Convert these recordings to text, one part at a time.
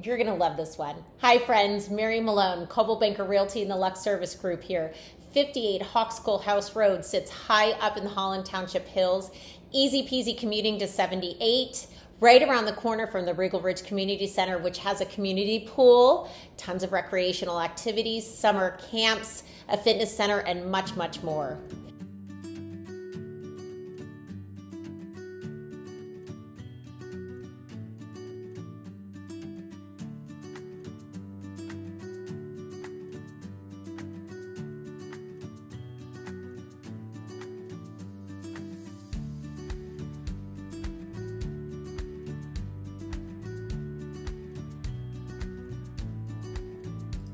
You're gonna love this one. Hi friends, Mary Malone, Coldwell Banker Realty and the Lux Service Group here. 58 Schoolhouse Road sits high up in the Holland Township Hills. Easy peasy commuting to 78. Right around the corner from the Riegel Community Center, which has a community pool, tons of recreational activities, summer camps, a fitness center, and much, much more.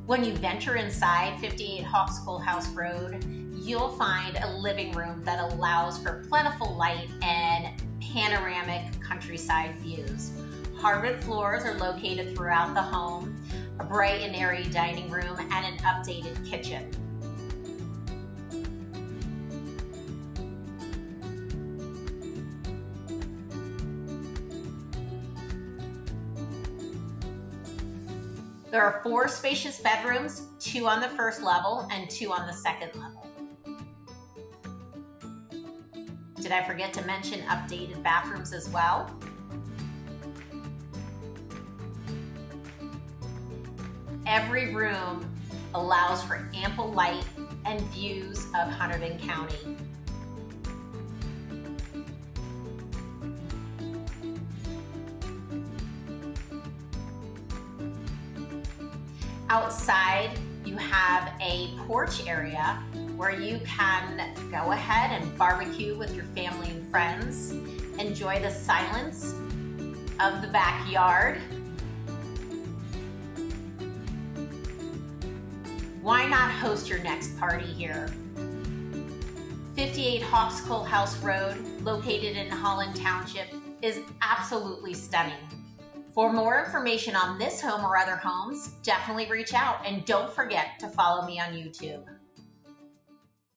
When you venture inside 58 Schoolhouse Road, you'll find a living room that allows for plentiful light and panoramic countryside views. Hardwood floors are located throughout the home, a bright and airy dining room, and an updated kitchen. There are 4 spacious bedrooms, 2 on the first level and 2 on the second level. Did I forget to mention updated bathrooms as well? Every room allows for ample light and views of Hunterdon County. Outside, you have a porch area where you can go ahead and barbecue with your family and friends, enjoy the silence of the backyard. Why not host your next party here? 58 Schoolhouse Road, located in Holland Township, is absolutely stunning. For more information on this home or other homes, definitely reach out and don't forget to follow me on YouTube.